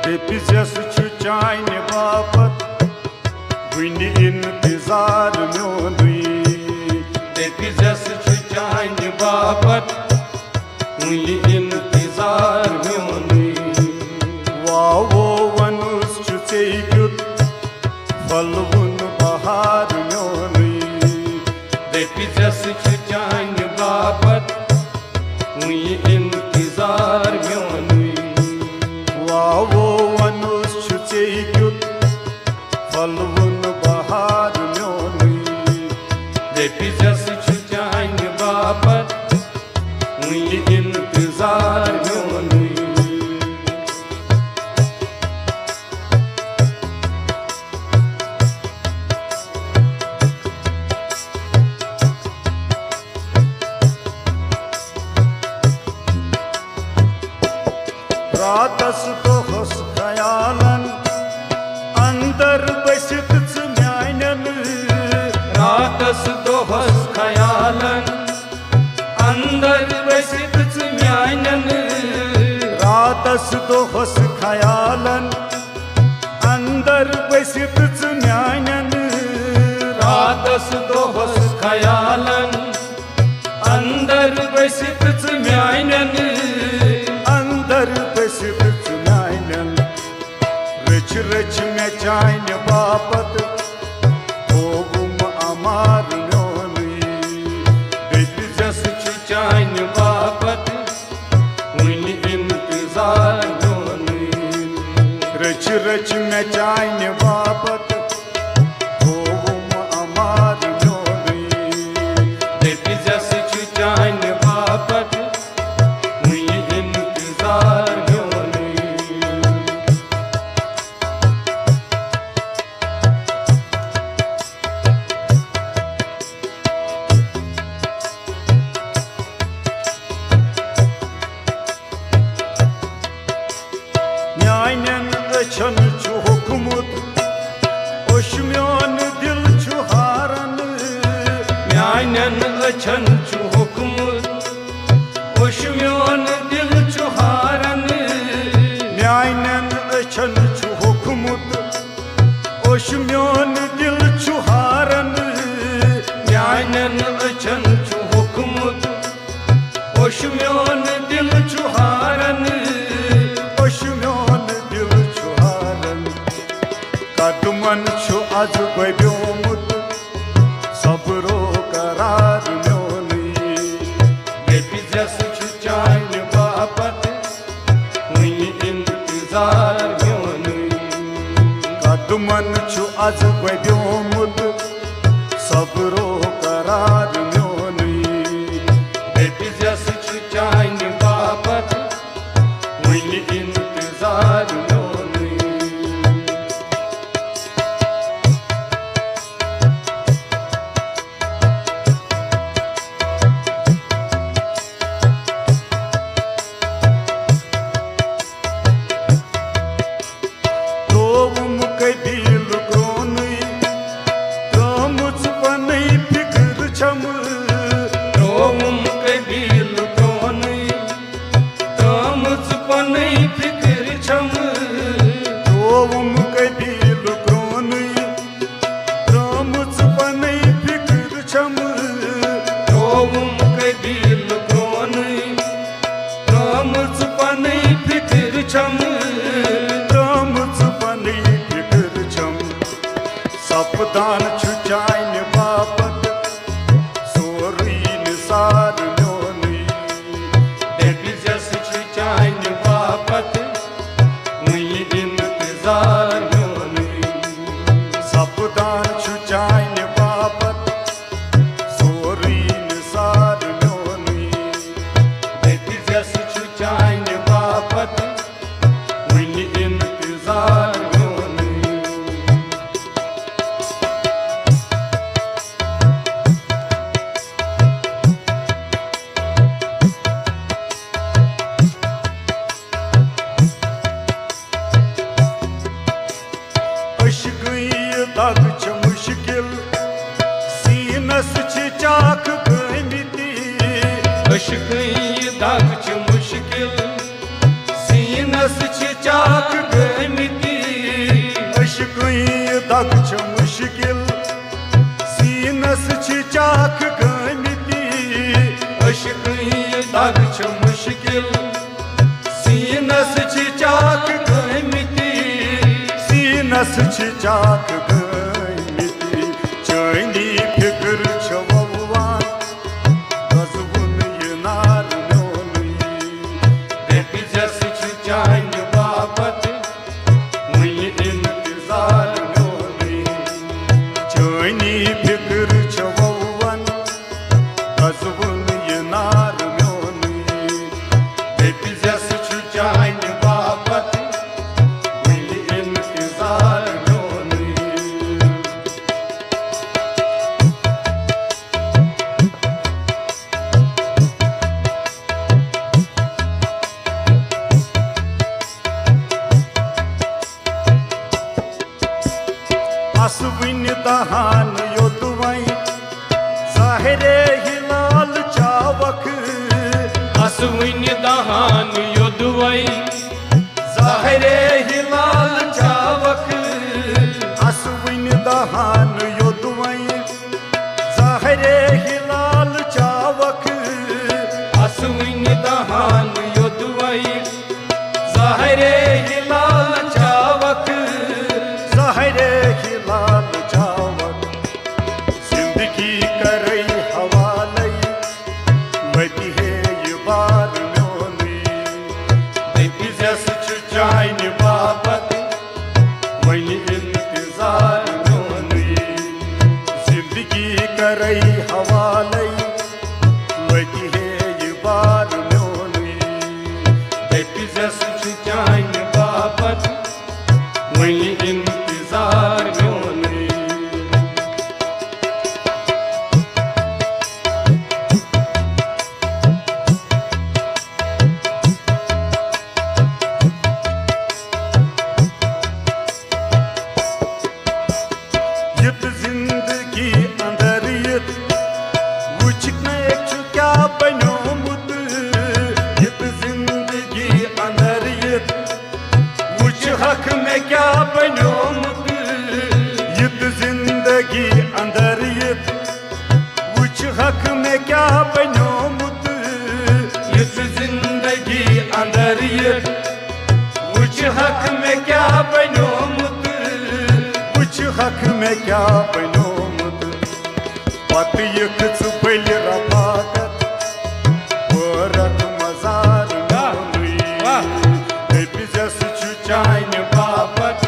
दपिजस चाने बापत वन इंतजार म्योनुई दपिजस चाने बापत वन इंतजार म्योनुई वावो वनुस चुत फलवुन बहार म्योनुई दपिजस चाने बापत वन इंतजार म्योनुई वावो वनुस चुत फलवुन बहार म्योनुई दपिजस चाने बापत वन इंतजार म्योनुई रातस दोहस खयालन अंदर बसित म्यानन रातस दोहस खयालन अंदर बसित म्यानन रातस दोहस खयालन अंदर बसित म्यानन रातस दोहस खयालन अंदर बसित म्यानन अंदर बसित म्यानन रच रच मे चान बापत होगुम अमार म्योनुई दपिजस चान बापत वन इंतजार म्योनुई रच रच मे चान बापत होगुम अमार म्योनुई दपिजस चान बापत वन इंतजार म्योनुई म्यानन अछन छु हुकमुत ओशम्योन दिल छु हारन म्यानन अछन छु हुकमुत ओशम्योन दिल छु हारन म्यानन अछन छु हुकमुत ओशम्योन दिल छु हारन म्यानन अछन छु हुकमुत ओशम्योन दिल छु हारन ओशम्योन दिल छु हारन कदमन छु आज बब्योमुत सबरो करार म्योनुई दपिजस चान बापत वन इंतजार म्योनुई कदमन छु आज बब्योमुत सबरो करार म्योनुई दपिजस चान बापत वन इंतजार म्योनुई दोवुम कबील ग्रोनुई त्रमुच पनई फिक्र छम दोवुम कबील ग्रोनुई त्रमुच पनई फिक्र छम दोवुम कबील ग्रोनुई त्रमुच पनई फिक्र छम दोवुम कबील ग्रोनुई त्रमुच पनई फिक्र छम त्रमुच पनई फिक्र छम सपदान छु चान बापत सोरी निसार म्योनुई दपिजस चान बापत वन इंतजार म्योनुई सपदान छु चान बापत सोरी निसार म्योनुई दपिजस चान बापत वन इंतजार म्योनुई सीनस छ चाक गमिति अशकई दाग छ मुश्किल सीनस छ चाक गमिति सीनस छ चाक गमिति चैनी फिक्र छ ववान गजबुन ये नार म्योनुई दपिजस छ चाइन बापत वही इंतजार म्योनुई चैनी फिक्र छ ववान गजबुन ये नार म्योनुई दपिजस छ चाइन बापत वही इंतजार म्योनुई असविन दहान योदवई साहरे हिलाल चावक असविन दहान योदवई ज़ाहिरे हिलाल चावक असविन दहान योदवई साहरे हिलाल चावक असविन दहान योदवई ज़ाहिरे हिलाल चावक साहरे हिलाल चावक जिंदगी करई हवालई वती है ये बार म्योनुई दपिजस छ चाइन बापत वही इंतजार म्योनुई जिंदगी करई हवालई वती है ये बार म्योनुई दपिजस छ चाइन बापत वही इंतजार म्योनुई यत जिंदगी अंदर यत वुचने छु क्या बनोमुत यत जिंदगी अंदर यत वुच हक में क्या बनोमुत यत जिंदगी अंदर यत वुच हक में क्या बनोमुत इस जिंदगी अंदर यत वुच हक में क्या बनोमुत वुच हक में क्या बनोमुत पत यक चुपल रफाकत वरक मजार म्योनुई वाह। दपिजस छु चाइन बापत